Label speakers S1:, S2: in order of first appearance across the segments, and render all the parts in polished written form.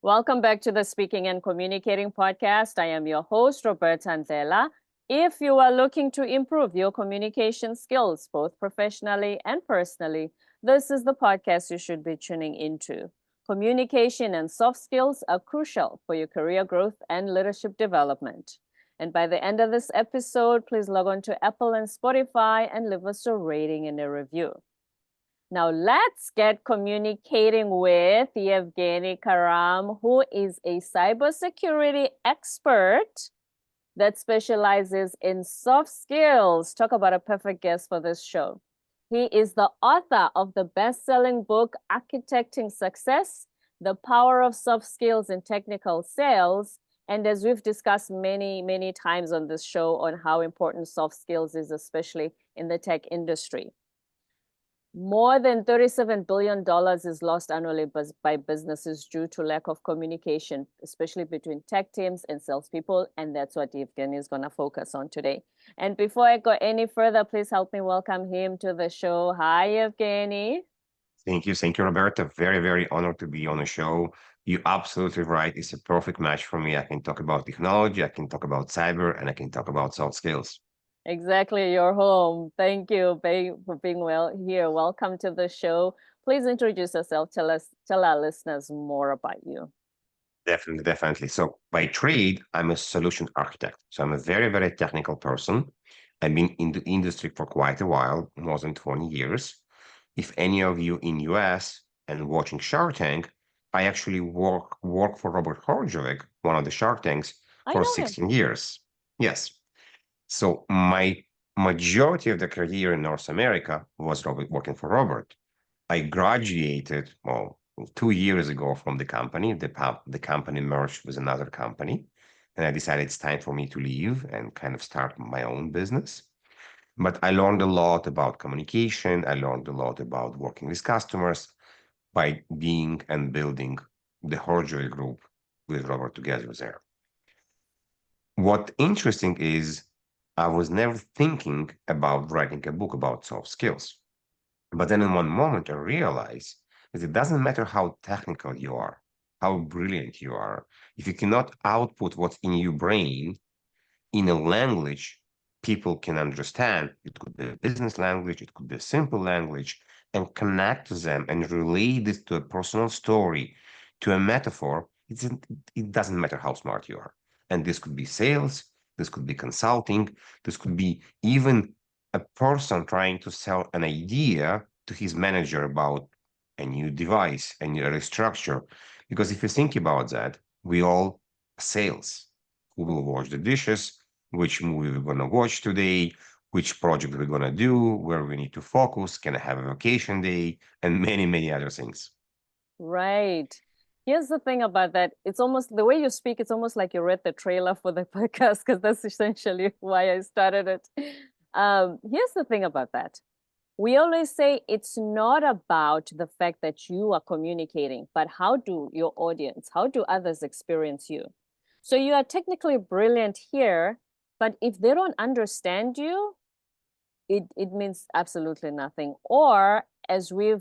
S1: Welcome back to the Speaking and Communicating podcast. I am your host, Roberta Ndlela. If you are looking to improve your communication skills, both professionally and personally, this is the podcast you should be tuning into. Communication and soft skills are crucial for your career growth and leadership development. And by the end of this episode, please log on to Apple and Spotify and leave us a rating and a review. Now let's get communicating with Evgeniy Kharam, who is a cybersecurity expert that specializes in soft skills. Talk about a perfect guest for this show. He is the author of the best-selling book, Architecting Success, The Power of Soft Skills in Technical Sales. And as we've discussed many times on this show on how important soft skills is, especially in the tech industry. More than $37 billion is lost annually by businesses due to lack of communication, especially between tech teams and salespeople. And that's what Evgeniy is going to focus on today. And before I go any further, please help me welcome him to the show. Hi, Evgeniy.
S2: Thank you, Roberta. Very honored to be on the show. You're absolutely right. It's a perfect match for me. I can talk about technology, I can talk about cyber, and I can talk about soft skills.
S1: Exactly, your home. Thank you for being here. Welcome to the show. Please introduce yourself. Tell our listeners more about you.
S2: Definitely. So by trade, I'm a solution architect. So I'm a very technical person. I've been in the industry for quite a while, more than 20 years. If any of you in US and watching Shark Tank, I actually work for Robert Herjavec, one of the Shark Tanks, for 16 years. Yes. So my majority of the career in North America was working for Robert. I graduated, 2 years ago from the company. The company merged with another company, and I decided it's time for me to leave and kind of start my own business. But I learned a lot about communication. I learned a lot about working with customers by being and building the Herjavec Group with Robert together there. What interesting is I was never thinking about writing a book about soft skills. But then in one moment, I realized that it doesn't matter how technical you are, how brilliant you are. If you cannot output what's in your brain in a language people can understand, it could be a business language, it could be a simple language, and connect to them and relate this to a personal story, to a metaphor, it doesn't matter how smart you are. And this could be sales, this could be consulting, this could be even a person trying to sell an idea to his manager about a new device, a new restructure. Because if you think about that, we all sales. Who will wash the dishes? Which movie we're going to watch today? Which project we're going to do? Where we need to focus? Can I have a vacation day? And many other things.
S1: Right. Here's the thing about that. It's almost the way you speak, it's almost like you read the trailer for the podcast, because that's essentially why I started it. Here's the thing about that. We always say it's not about the fact that you are communicating, but how do your audience, how do others experience you? So you are technically brilliant here, but if they don't understand you, it means absolutely nothing. Or as we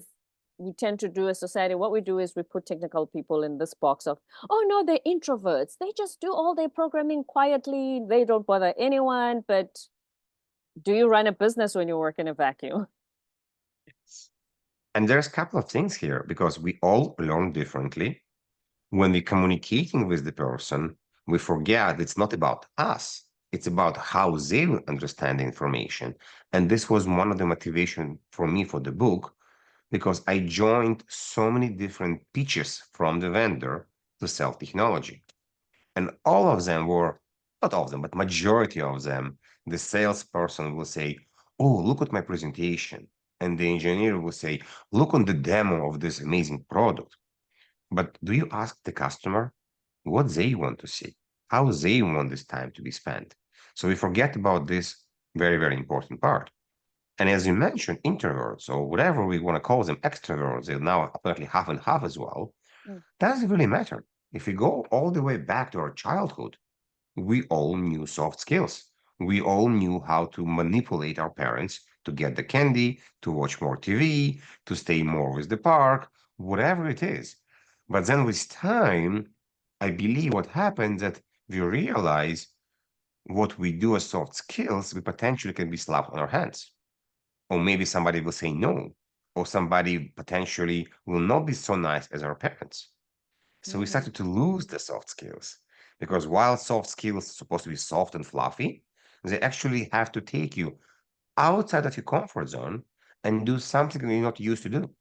S1: tend to do as society, what we do is we put technical people in this box of, oh no, they're introverts. They just do all their programming quietly. They don't bother anyone. But do you run a business when you work in a vacuum?
S2: Yes. And there's a couple of things here because we all learn differently. When we're communicating with the person, we forget it's not about us. It's about how they will understand the information. And this was one of the motivation for me for the book, because I joined so many different pitches from the vendor to sell technology. And all of them were, not all of them, but majority of them, the salesperson will say, oh, look at my presentation. And the engineer will say, look on the demo of this amazing product. But do you ask the customer what they want to see, how they want this time to be spent? So we forget about this very important part. And as you mentioned, introverts or whatever we want to call them, extroverts, they're now apparently half and half as well. Doesn't really matter. If we go all the way back to our childhood, we all knew soft skills. We all knew how to manipulate our parents to get the candy, to watch more TV, to stay more with the park, whatever it is. But then with time, I believe what happens that we realize what we do as soft skills, we potentially can be slapped on our hands. Or maybe somebody will say no, or somebody potentially will not be so nice as our parents. So we
S1: Mm.
S2: started to lose the soft skills because while soft skills are supposed to be soft and fluffy, they actually have to take you outside of your comfort zone and do something you're not used to do.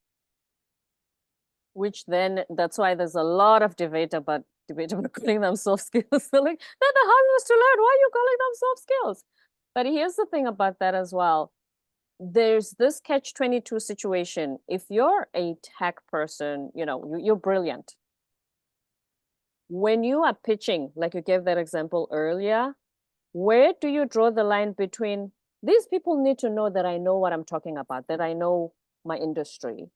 S1: Which then, that's why there's a lot of debate about calling them soft skills. They're like, they're the hardest to learn. Why are you calling them soft skills? But here's the thing about that as well. There's this catch-22 situation. If you're a tech person, you're brilliant. When you are pitching, like you gave that example earlier, where do you draw the line between these people need to know that I know what I'm talking about, that I know my industry,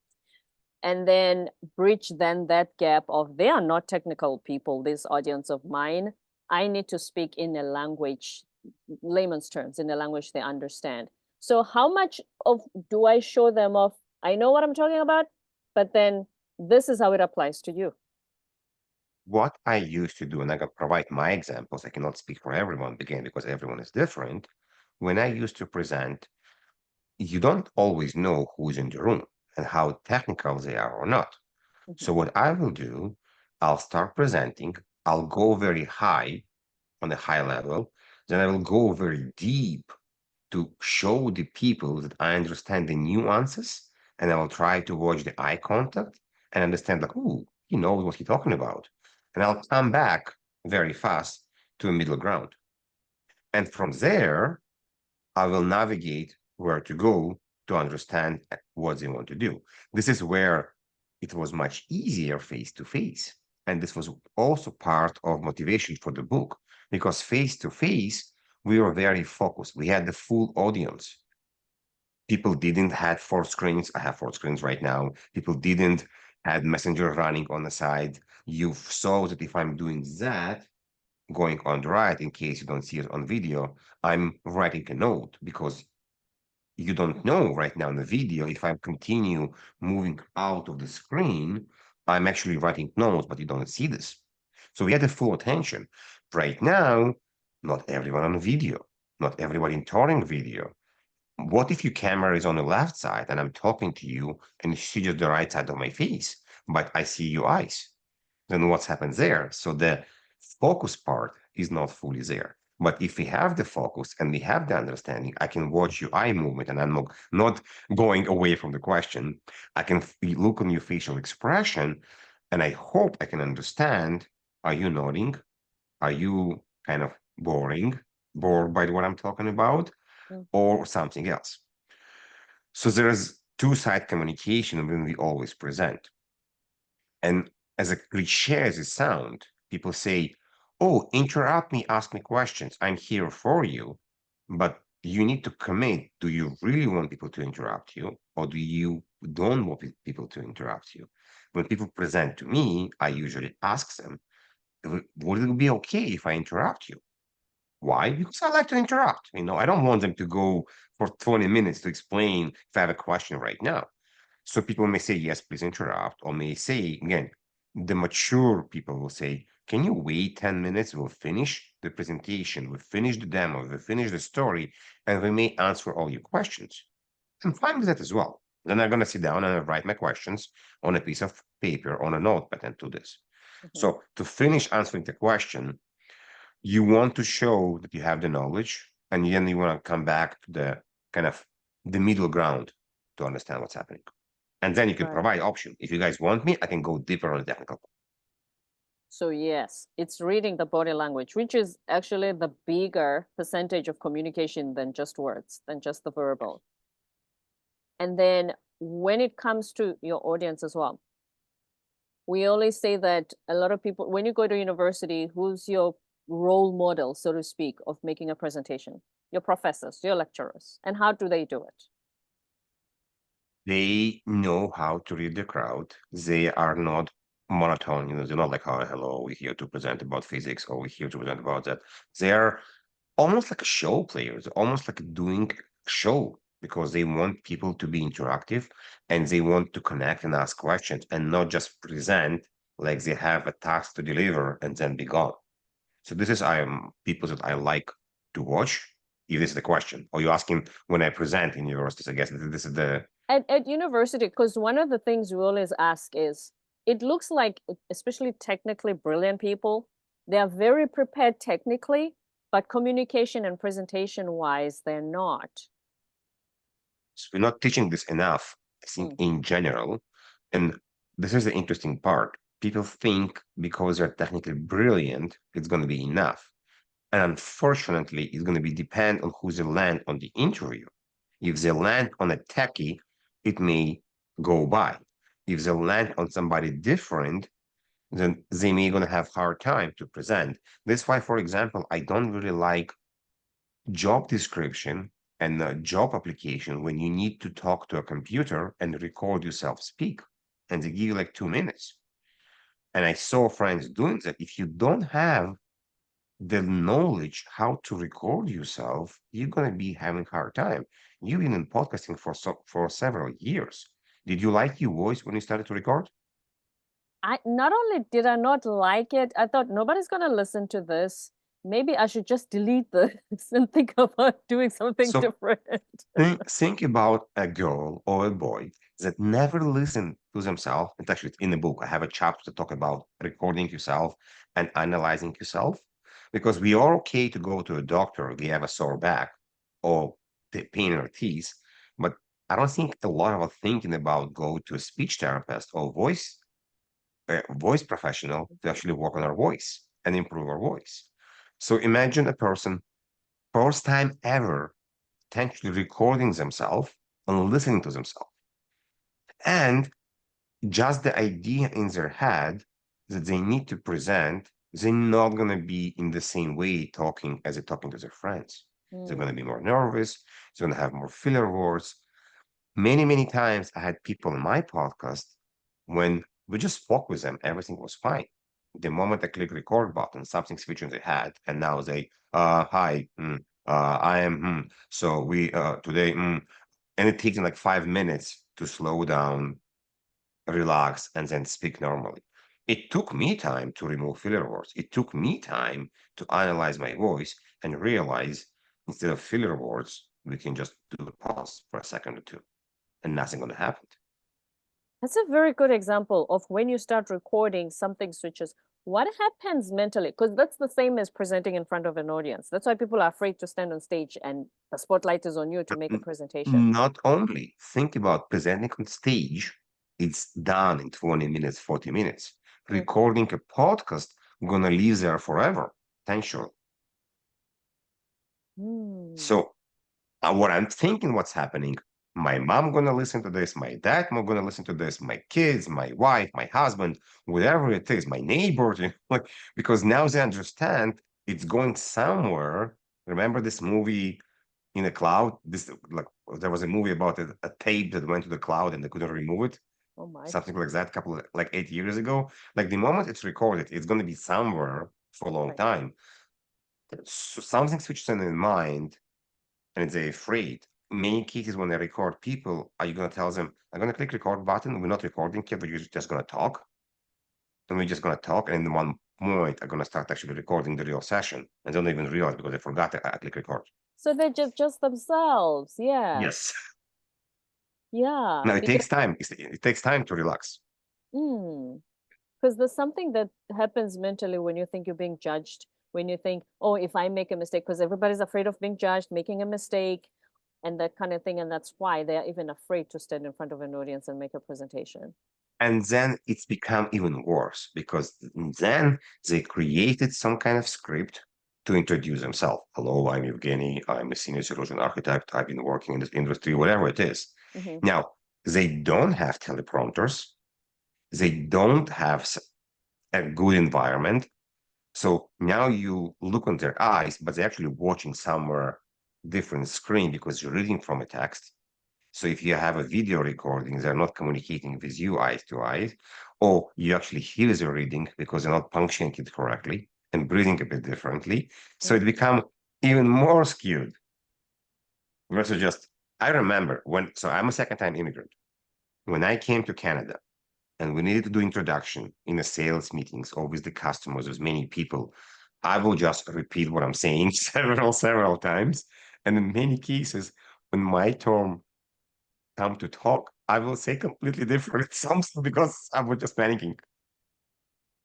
S1: and then bridge then that gap of they are not technical people, this audience of mine. I need to speak in a language, layman's terms, in a language they understand. So how much of do I show them of I know what I'm talking about, but then this is how it applies to you?
S2: What I used to do, and I can provide my examples, I cannot speak for everyone again because everyone is different. When I used to present, you don't always know who's in the room and how technical they are or not.
S1: Mhm.
S2: So what I will do, I'll start presenting, I'll go very high on a high level, then I will go very deep to show the people that I understand the nuances, and I will try to watch the eye contact and understand, like, oh, he knows what he's talking about. And I'll come back very fast to a middle ground. And from there, I will navigate where to go to understand what they want to do. This is where it was much easier face to face. And this was also part of motivation for the book because face to face, we were very focused. We had the full audience. People didn't have four screens. I have four screens right now. People didn't had Messenger running on the side. You saw that if I'm doing that, going on the right, in case you don't see it on video, I'm writing a note because you don't know right now in the video if I continue moving out of the screen, I'm actually writing notes, but you don't see this. So we had the full attention. Right now, not everyone on video, not everybody in touring video. What if your camera is on the left side and I'm talking to you and you see just the right side of my face, but I see your eyes? Then what's happens there? So the focus part is not fully there. But if we have the focus and we have the understanding, I can watch your eye movement and I'm not going away from the question. I can look on your facial expression and I hope I can understand. Are you nodding? Are you kind of bored by what I'm talking about,
S1: Mm.
S2: or something else? So there's two-side communication when we always present. And as a cliche as it sounds, people say, oh, interrupt me, ask me questions. I'm here for you. But you need to commit. Do you really want people to interrupt you? Or do you don't want people to interrupt you? When people present to me, I usually ask them, would it be okay if I interrupt you? Why? Because I like to interrupt. I don't want them to go for 20 minutes to explain if I have a question right now. So people may say, yes, please interrupt, or may say, again, the mature people will say, can you wait 10 minutes? We'll finish the presentation, we'll finish the demo, we'll finish the story, and we may answer all your questions. I'm fine with that as well. Then I'm going to sit down and write my questions on a piece of paper, on a notepad, and do this.
S1: Mhm.
S2: So to finish answering the question, you want to show that you have the knowledge, and then you want to come back to the kind of the middle ground to understand what's happening. And then you can
S1: Right.
S2: provide option. If you guys want me, I can go deeper on the technical.
S1: So yes, it's reading the body language, which is actually the bigger percentage of communication than just words, than just the verbal. And then when it comes to your audience as well, we always say that a lot of people, when you go to university, who's your role model, so to speak, of making a presentation? Your professors, your lecturers. And how do they do it?
S2: They know how to read the crowd. They are not monotone. They're not like, oh, hello, we're here to present about physics, or we're here to present about that. They're almost like a show players, almost like doing a show because they want people to be interactive and they want to connect and ask questions and not just present like they have a task to deliver and then be gone. So this is people that I like to watch. If this is the question, or you asking when I present in universities, I guess this is the
S1: At university, because one of the things we always ask is, it looks like, especially technically brilliant people, they are very prepared technically, but communication and presentation wise, they're not.
S2: so we're not teaching this enough, I think, in general. And this is the interesting part. People think because they're technically brilliant, it's going to be enough. And unfortunately, it's going to be depend on who they land on the interview. If they land on a techie, it may go by. If they land on somebody different, then they may going to have hard time to present. That's why, for example, I don't really like job description and job application when you need to talk to a computer and record yourself speak, and they give you like 2 minutes. And I saw friends doing that. If you don't have the knowledge how to record yourself, you're gonna be having a hard time. You've been in podcasting for several years. Did you like your voice when you started to record?
S1: I not only did I not like it, I thought nobody's gonna listen to this. Maybe I should just delete this and think about doing something
S2: So
S1: different.
S2: think about a girl or a boy that never listened to themselves. And actually, in the book, I have a chapter to talk about recording yourself and analyzing yourself, because we are okay to go to a doctor if we have a sore back or the pain in our teeth, but I don't think a lot of us thinking about go to a speech therapist or voice professional to actually work on our voice and improve our voice. So imagine a person first time ever potentially recording themselves and listening to themselves. And just the idea in their head that they need to present, they're not going to be in the same way talking as they're talking to their friends. They're going to be more nervous. They're going to have more filler words. Many, many times I had people in my podcast when we just spoke with them, everything was fine. The moment I click record button, something switched in their head, and now they, hi, I am, so we, today, and it takes them like 5 minutes to slow down, relax, and then speak normally. It took me time to remove filler words. It took me time to analyze my voice and realize instead of filler words, we can just do a pause for a second or two, and nothing going to happen.
S1: That's a very good example of when you start recording, something switches. What happens mentally? Because that's the same as presenting in front of an audience. That's why people are afraid to stand on stage and the spotlight is on you to make a presentation.
S2: Not only think about presenting on stage, it's done in 20 minutes, 40 minutes. Recording a podcast, gonna live there forever, potentially. So what I'm thinking, what's happening, my mom gonna listen to this, my dad gonna listen to this, my kids, my wife, my husband, whatever it is, my neighbors, like, because now they understand it's going somewhere. Remember this movie in the cloud? This like there was a movie about a tape that went to the cloud and they couldn't remove it.
S1: Oh my.
S2: Something like that, couple of, like 8 years ago. Like the moment it's recorded, it's going to be somewhere for a long time. So something switches in their mind, and they're afraid. Many cases when they record people, are you going to tell them, I'm going to click record button? We're not recording here, but you're just going to talk. And we're just going to talk. And in one point, I'm going to start actually recording the real session. And don't even realize because they forgot I click record.
S1: So they're just themselves. Yeah.
S2: Yes.
S1: Yeah.
S2: Now it takes time. It takes time to relax.
S1: Because there's something that happens mentally when you think you're being judged, when you think, oh, if I make a mistake, because everybody's afraid of being judged, making a mistake, and that kind of thing. And that's why they're even afraid to stand in front of an audience and make a presentation.
S2: And then it's become even worse because then they created some kind of script to introduce themselves. Hello, I'm Evgeny. I'm a senior solution architect. I've been working in this industry, whatever it is. Now, they don't have teleprompters. They don't have a good environment. So now you look on their eyes, but they're actually watching somewhere different screen because you're reading from a text. So if you have a video recording, they're not communicating with you eyes to eyes, or you actually hear the reading because they're not punctuating it correctly and breathing a bit differently. So it becomes even more skewed versus just, I remember so I'm a second time immigrant. When I came to Canada, and we needed to do introduction in the sales meetings or with the customers, with many people, I will just repeat what I'm saying several times. And in many cases, when my turn come to talk, I will say completely different something because I was just panicking.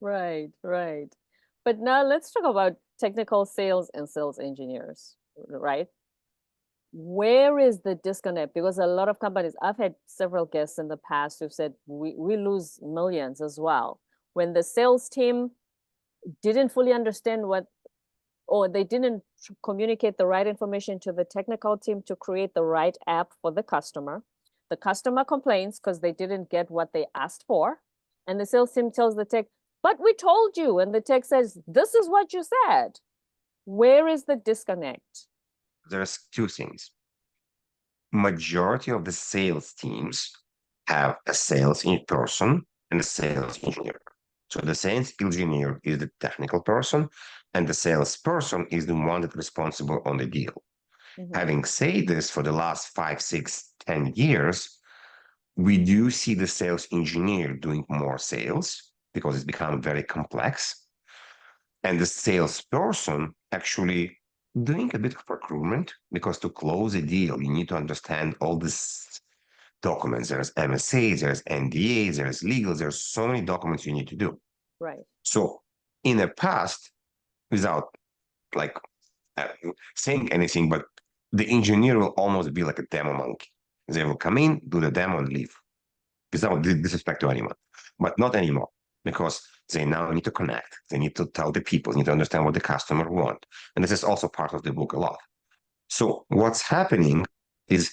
S1: Right, right. But now let's talk about technical sales and sales engineers, right? Where is the disconnect? Because a lot of companies, I've had several guests in the past who've said we lose millions as well. When the sales team didn't fully understand what, or they didn't communicate the right information to the technical team to create the right app for the customer complains because they didn't get what they asked for. And the sales team tells the tech, but we told you. And the tech says, this is what you said. Where is the disconnect?
S2: There's two things. Majority of the sales teams have a sales person and a sales engineer. So the sales engineer is the technical person, and the salesperson is the one that's responsible on the deal. Having said this, for the last 5, 6, 10 years, we do see the sales engineer doing more sales because it's become very complex. And the salesperson actually doing a bit of procurement, because to close a deal, you need to understand all these documents. There's MSAs, there's NDAs, there's legals, there's so many documents you need to do.
S1: Right.
S2: So in the past, without like saying anything, but the engineer will almost be like a demo monkey. They will come in, do the demo, and leave. Without disrespect to anyone, but not anymore, because they now need to connect. They need to tell the people, need to understand what the customer want. And this is also part of the book a lot. So what's happening is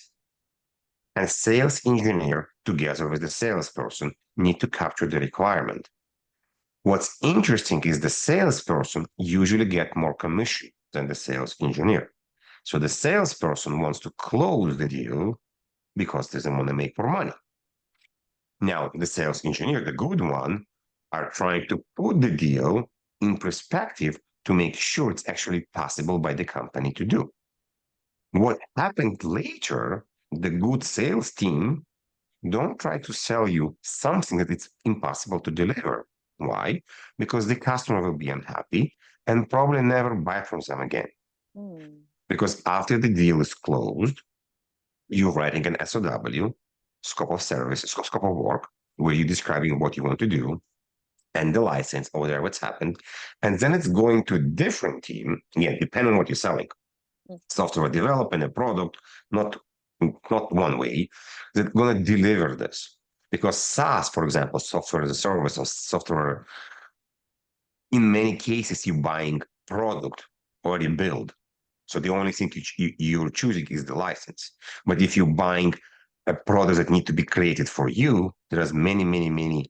S2: a sales engineer together with the salesperson need to capture the requirement. What's interesting is the salesperson usually get more commission than the sales engineer. So the salesperson wants to close the deal because they doesn't want to make more money. Now, the sales engineer, the good one, are trying to put the deal in perspective to make sure it's actually possible by the company to do. What happened later, the good sales team don't try to sell you something that it's impossible to deliver. Why? Because the customer will be unhappy and probably never buy from them again. Because after the deal is closed, you're writing an SOW, scope of service, scope of work, where you're describing what you want to do and the license or whatever what's happened. And then it's going to a different team, again, depending on what you're selling. Software development, a product, not one way, that's going to deliver this. Because SaaS, for example, software as a service or software, in many cases, you're buying product already built. So the only thing you're choosing is the license. But if you're buying a product that need to be created for you, there's many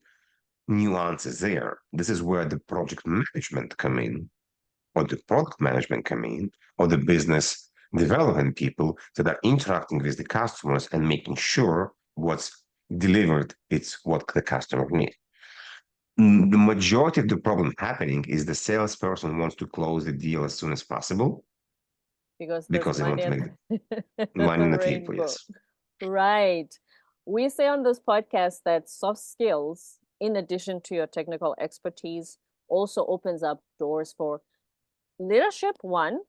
S2: nuances there. This is where the project management come in, or the product management come in, or the business development people that are interacting with the customers and making sure what's delivered is what the customer needs. The majority of the problem happening is the salesperson wants to close the deal as soon as possible
S1: Because
S2: they want to make money on the table. Yes.
S1: Right. We say on this podcast that soft skills, in addition to your technical expertise, also opens up doors for leadership, one,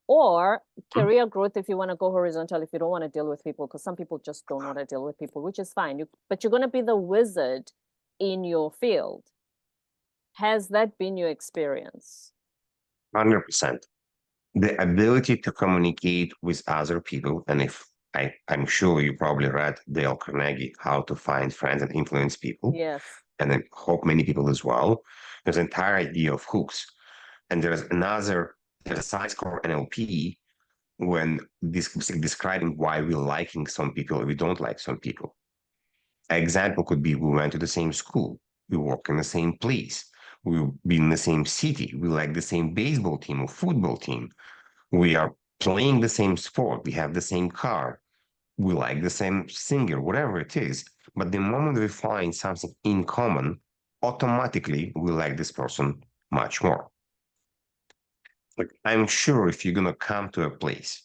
S1: or career growth if you want to go horizontal, if you don't want to deal with people, because some people just don't want to deal with people, which is fine. But you're going to be the wizard in your field. Has that been your experience?
S2: 100%. The ability to communicate with other people, and if I'm sure you probably read Dale Carnegie, How to Find Friends and Influence People.
S1: Yes.
S2: And I hope many people as well. There's an entire idea of hooks. And there's a science called NLP, when describing why we're liking some people or we don't like some people. An example could be we went to the same school, we work in the same place, we've been in the same city, we like the same baseball team or football team, we are playing the same sport, we have the same car, we like the same singer, whatever it is. But the moment we find something in common, automatically we like this person much more. Like, I'm sure if you're going to come to a place,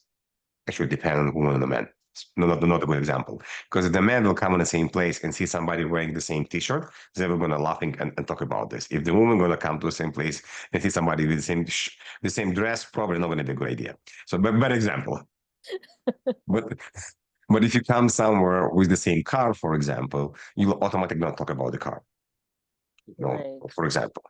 S2: actually depending on the woman and the man, not a good example. Because if the man will come in the same place and see somebody wearing the same T-shirt, they're going to laughing and talk about this. If the woman going to come to the same place and see somebody with the same dress, probably not going to be a good idea. So, bad example. but but if you come somewhere with the same car, for example, you will automatically not talk about the car.
S1: Right.
S2: For example.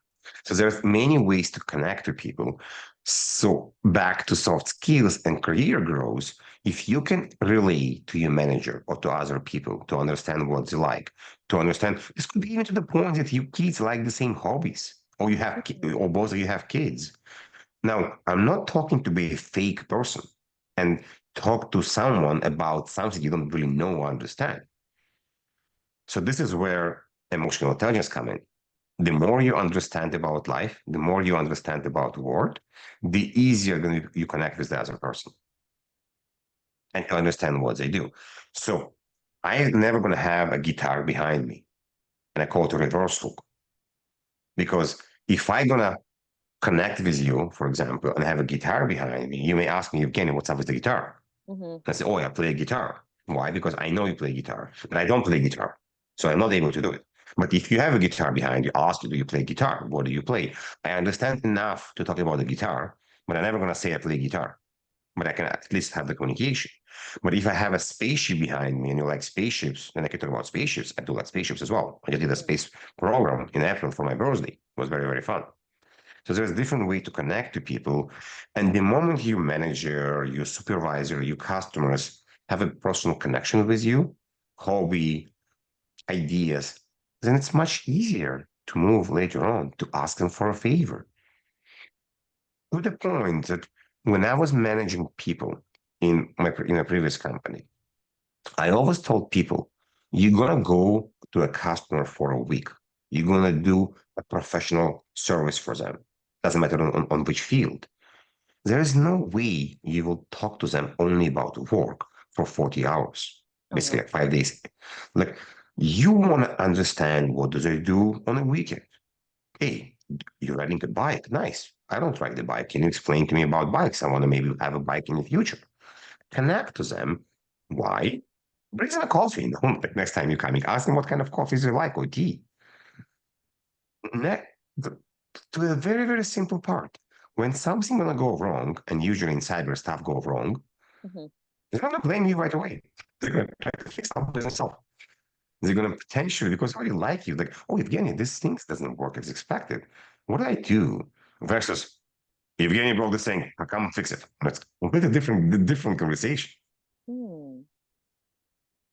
S2: So there's many ways to connect to people. So back to soft skills and career growth, if you can relate to your manager or to other people to understand what they like, to understand this could be even to the point that you kids like the same hobbies, or you have or both of you have kids. Now, I'm not talking to be a fake person and talk to someone about something you don't really know or understand. So this is where emotional intelligence come in. The more you understand about life, the more you understand about the world, the easier then you connect with the other person and understand what they do. So I'm never going to have a guitar behind me, and I call it a reverse hook. Because if I'm going to connect with you, for example, and have a guitar behind me, you may ask me, Evgeny, what's up with the guitar? I say, oh, I play guitar. Why? Because I know you play guitar, but I don't play guitar. So I'm not able to do it. But if you have a guitar behind you, ask you, do you play guitar? What do you play? I understand enough to talk about the guitar, but I'm never going to say I play guitar. But I can at least have the communication. But if I have a spaceship behind me and you like spaceships, then I can talk about spaceships. I do like spaceships as well. I just did a space program in April for my birthday. It was very, very fun. So there's a different way to connect to people. And the moment your manager, your supervisor, your customers have a personal connection with you, hobby, ideas, then it's much easier to move later on to ask them for a favor. To the point that when I was managing people in a previous company, I always told people, you're gonna go to a customer for a week. You're gonna do a professional service for them. Doesn't matter on which field. There is no way you will talk to them only about work for 40 hours, basically like 5 days. Like you want to understand what do they do on a weekend. Hey, you're riding a bike. Nice. I don't ride the bike. Can you explain to me about bikes? I want to maybe have a bike in the future. Connect to them. Why? Bring them a coffee. Like next time you're coming, ask them what kind of coffees they like or tea. Ne- to a very, very simple part. When something gonna go wrong, and usually in cyber stuff go wrong, they're gonna blame you right away. They're gonna try to fix something themselves. They're gonna potentially, because they already like you, like, oh, Evgeny, this thing doesn't work as expected. What do I do? Versus Evgeny broke this thing, I come fix it. That's completely different conversation.
S1: Hmm.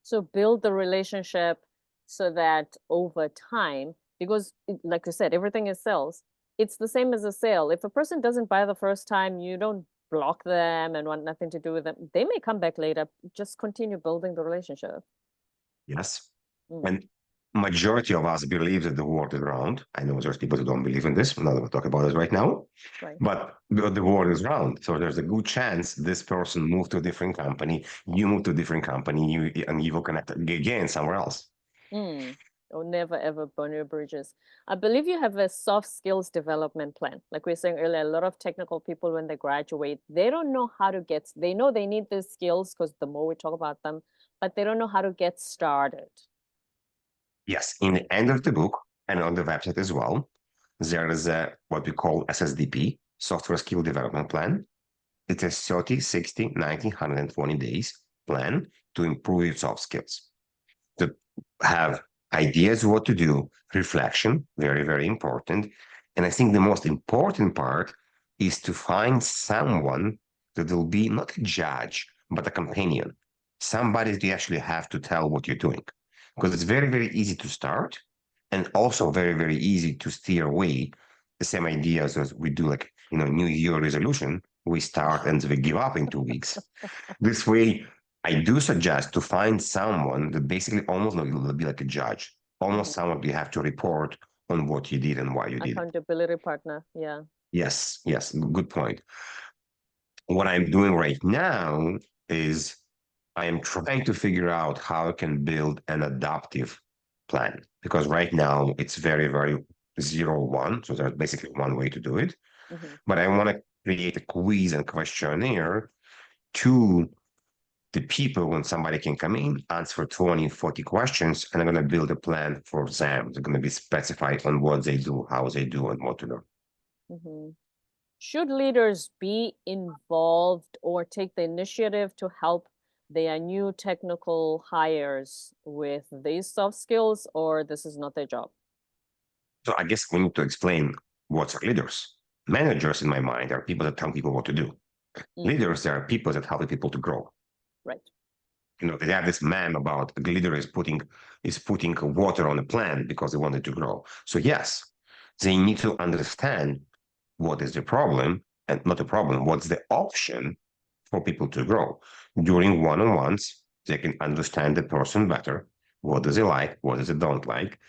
S1: So build the relationship so that over time, because like you said, everything is sales. It's the same as a sale. If a person doesn't buy the first time, you don't block them and want nothing to do with them. They may come back later. Just continue building the relationship.
S2: Yes.
S1: Mm,
S2: And majority of us believe that the world is round. I know there's people who don't believe in this. I'm not going to talk about it right now.
S1: right.
S2: But the world is round. So there's a good chance this person moved to a different company, you moved to a different company, and you will connect again somewhere else.
S1: Mm. Or never ever burn your bridges. I believe you have a soft skills development plan. Like we were saying earlier, a lot of technical people, when they graduate, they don't know how to get, they know they need these skills because the more we talk about them, but they don't know how to get started.
S2: Yes, in the end of the book and on the website as well, there is a what we call SSDP, Software Skill Development Plan. It's a 30, 60, 90, 120 days plan to improve your soft skills. To have ideas what to do, reflection, very, very important. And I think the most important part is to find someone that will be not a judge, but a companion, somebody that you actually have to tell what you're doing. Because it's very, very easy to start and also very, very easy to steer away. The same ideas as we do, like, New Year resolution, we start and we give up in 2 weeks. This way, I do suggest to find someone that basically almost will be like a judge, almost someone you have to report on what you did and why you did it.
S1: Accountability partner. Yeah.
S2: Yes, yes, good point. What I'm doing right now is I am trying to figure out how I can build an adaptive plan because right now it's very, very 0-1. So there's basically one way to do it. But I want to create a quiz and questionnaire to the people, when somebody can come in, answer 20, 40 questions, and I'm going to build a plan for them. They're going to be specified on what they do, how they do, and what to do.
S1: Mhm. Should leaders be involved or take the initiative to help their new technical hires with these soft skills, or this is not their job?
S2: So I guess we need to explain what's leaders. Managers, in my mind, are people that tell people what to do. Leaders, they are people that help people to grow.
S1: Right.
S2: They have this meme about the leader is putting water on a plant because they want it to grow. So yes, they need to understand what is the problem and not a problem, what's the option for people to grow. During one-on-ones, they can understand the person better. What does he like? What does he don't like?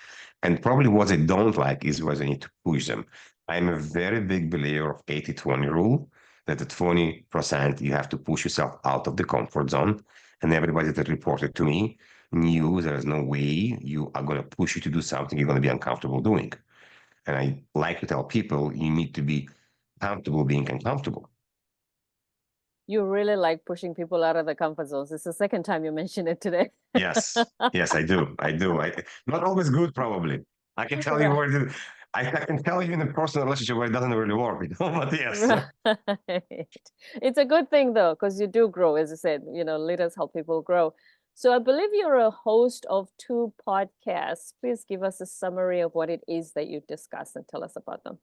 S2: And probably what they don't like is where they need to push them. I'm a very big believer of 80-20 rule, that at 20% you have to push yourself out of the comfort zone. And everybody that reported to me knew there's no way you are going to push you to do something you're going to be uncomfortable doing. And I like to tell people you need to be comfortable being uncomfortable.
S1: You really like pushing people out of the comfort zones. It's the second time you mentioned it today.
S2: Yes, yes, I do. Not always good, probably. I can tell you
S1: Right.
S2: where I can tell you in a personal relationship where it doesn't really work, but yes.
S1: Right. It's a good thing though, because you do grow, as you said, leaders help people grow. So I believe you're a host of 2 podcasts. Please give us a summary of what it is that you discuss and tell us about them.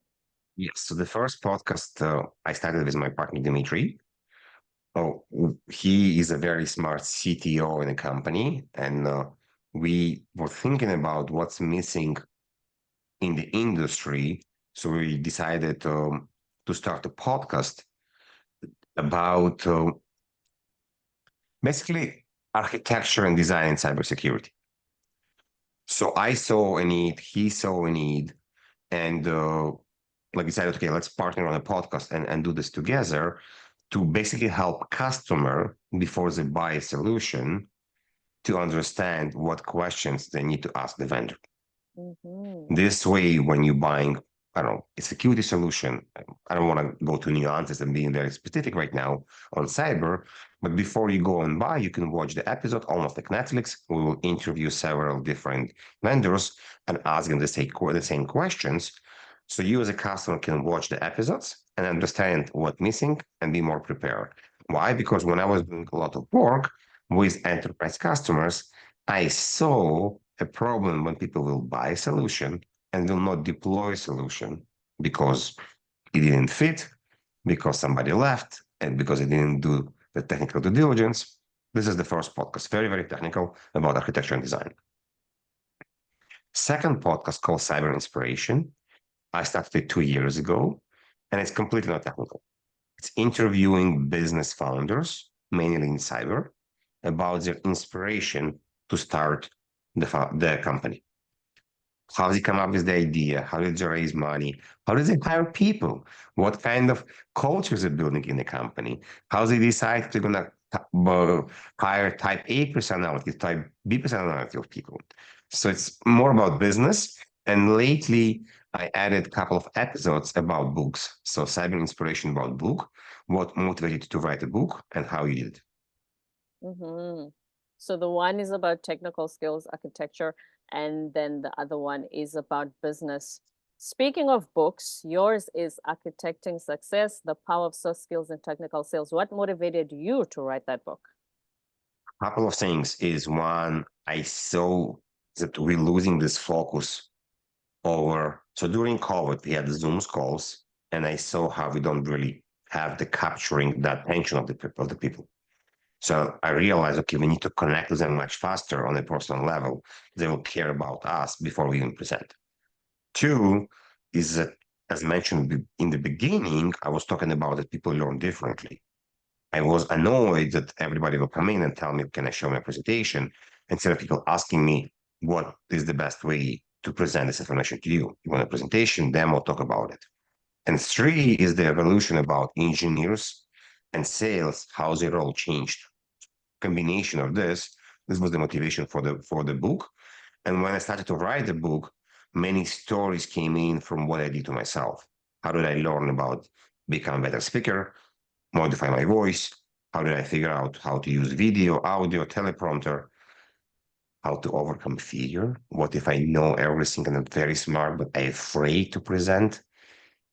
S2: Yes. So the first podcast I started with my partner Dimitri. Oh, he is a very smart CTO in a company, and we were thinking about what's missing in the industry. So we decided to start a podcast about basically architecture and design in cybersecurity. So I saw a need, he saw a need, and like decided, okay, let's partner on a podcast and do this together to basically help customer before they buy a solution to understand what questions they need to ask the vendor.
S1: Mm-hmm.
S2: This way, when you're buying, I don't know, a security solution, I don't want to go to nuances and being very specific right now on cyber, but before you go and buy, you can watch the episode almost like Netflix. We will interview several different vendors and ask them the same questions. So you as a customer can watch the episodes and understand what's missing and be more prepared. Why? Because when I was doing a lot of work with enterprise customers, I saw a problem when people will buy a solution and will not deploy a solution because it didn't fit, because somebody left, and because it didn't do the technical due diligence. This is the first podcast, very, very technical about architecture and design. Second podcast called Cyber Inspiration. I started it 2 years ago, and it's completely not technical. It's interviewing business founders, mainly in cyber, about their inspiration to start the company. How did they come up with the idea? How did they raise money? How did they hire people? What kind of cultures are building in the company? How they decide they're going to hire type A personality, type B personality of people. So it's more about business. And lately, I added a couple of episodes about books. So cyber inspiration about book, what motivated you to write a book, and how you did it.
S1: Mm-hmm. So the one is about technical skills, architecture, and then the other one is about business. Speaking of books, yours is Architecting Success, The Power of Soft Skills and Technical Sales. What motivated you to write that book?
S2: A couple of things is one, I saw that we're losing this focus over. So during COVID, we had Zoom calls, and I saw how we don't really have the capturing the attention of the people. So I realized, okay, we need to connect with them much faster on a personal level. They will care about us before we even present. Two is that, as mentioned in the beginning, I was talking about that people learn differently. I was annoyed that everybody will come in and tell me, can I show my presentation? Instead of people asking me, what is the best way to present this information to you? You want a presentation, demo, talk about it. And three is the evolution about engineers and sales, how their role changed. Combination of this was the motivation for the book. And when I started to write the book, many stories came in from what I did to myself. How did I learn about become a better speaker, modify my voice, How did I figure out how to use video, audio, teleprompter? How to overcome fear? What if I know everything and I'm very smart, but I'm afraid to present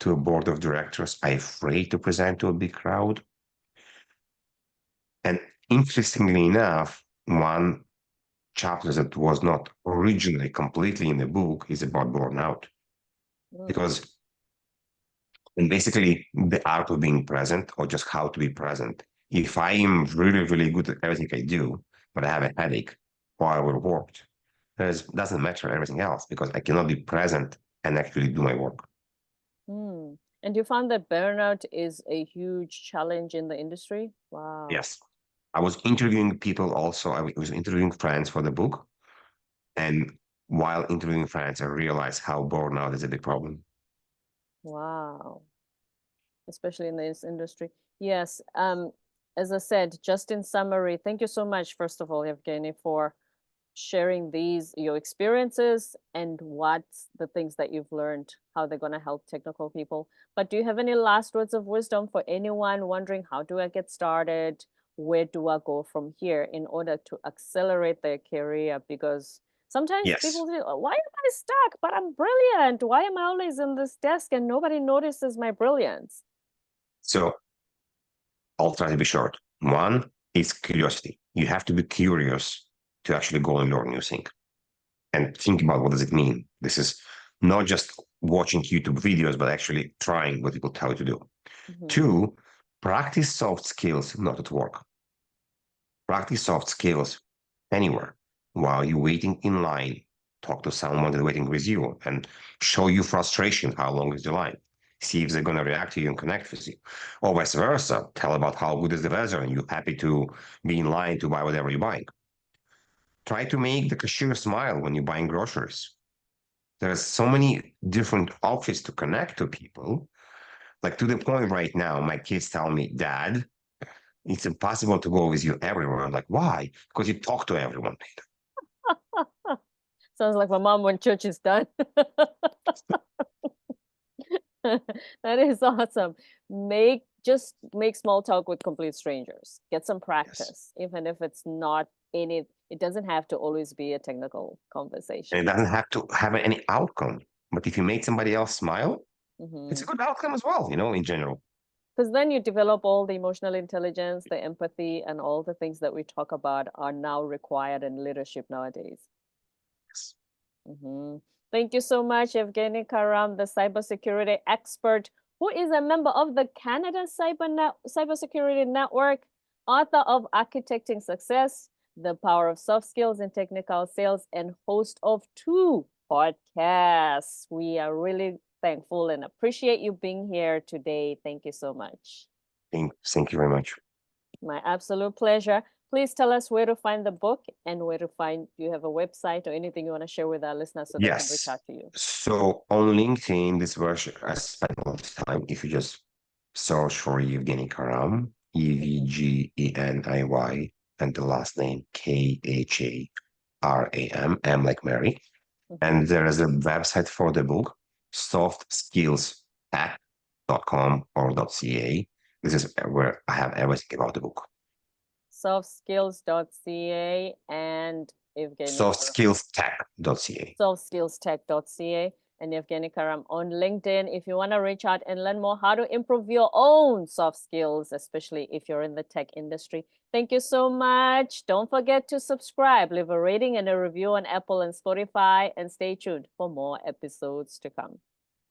S2: to a board of directors? I'm afraid to present to a big crowd. And interestingly enough, one chapter that was not originally completely in the book is about burnout. Because and basically the art of being present or just how to be present. If I am really, really good at everything I do, but I have a headache while we're worked, it doesn't matter everything else because I cannot be present and actually do my work.
S1: And you found that burnout is a huge challenge in the industry? Wow.
S2: Yes. I was interviewing people also. I was interviewing friends for the book. And while interviewing friends, I realized how burnout is a big problem.
S1: Wow. Especially in this industry. Yes. As I said, just in summary, thank you so much, first of all, Evgeniy, for sharing your experiences and what's the things that you've learned, how they're going to help technical people. But do you have any last words of wisdom for anyone wondering, how do I get started? Where do I go from here in order to accelerate their career? Because sometimes people
S2: Yes.
S1: say, "Oh, why am I stuck? But I'm brilliant. Why am I always in this desk and nobody notices my brilliance?"
S2: So I'll try to be short. One is curiosity. You have to be curious to actually go and learn new things and think about what does it mean. This is not just watching YouTube videos, but actually trying what people tell you to do. Two, practice soft skills not at work. Practice soft skills anywhere while you're waiting in line. Talk to someone that's waiting with you and show you frustration. How long is the line? See if they're going to react to you and connect with you. Or vice versa. Tell about how good is the weather and you're happy to be in line to buy whatever you're buying. Try to make the cashier smile when you're buying groceries. There's so many different options to connect to people. Like to the point right now, my kids tell me, Dad, it's impossible to go with you everywhere. I'm like, why? Because you talk to everyone.
S1: Sounds like my mom when church is done. That is awesome. Just make small talk with complete strangers. Get some
S2: Yes.
S1: practice, even if it's not it doesn't have to always be a technical
S2: And
S1: conversation.
S2: it doesn't have to have any outcome. But if you make somebody else smile, it's a
S1: Because
S2: good outcome as well, in general.
S1: then you develop all the emotional intelligence, the empathy, and all the things that we talk about are now required in leadership nowadays.
S2: Yes.
S1: Thank you so much, Evgeniy Kharam, the cybersecurity expert who is a member of the Canada Cybersecurity Network, author of Architecting Success, The Power of Soft Skills in Technical Sales, and host of 2 podcasts. We are really thankful and appreciate you being here today. Thank you so much.
S2: Thank you very much.
S1: My absolute pleasure. Please tell us where to find the book and where to find, do you have a website or anything you want to share with our listeners so they can reach
S2: Yes.
S1: out to you?
S2: So on LinkedIn, this version, I spent a lot of time. If you just search for Evgeniy Kharam, Evgeniy, and the last name Kharam, M like Mary. And there is a website for the book, softskillstech.com or .ca. This is where I have everything about the book.
S1: Softskills.ca and Evgeniy
S2: Softskillstech.ca.
S1: Softskillstech.ca and Evgeniy Kharam on LinkedIn. If you want to reach out and learn more how to improve your own soft skills, especially if you're in the tech industry. Thank you so much. Don't forget to subscribe, leave a rating and a review on Apple and Spotify, and stay tuned for more episodes to come.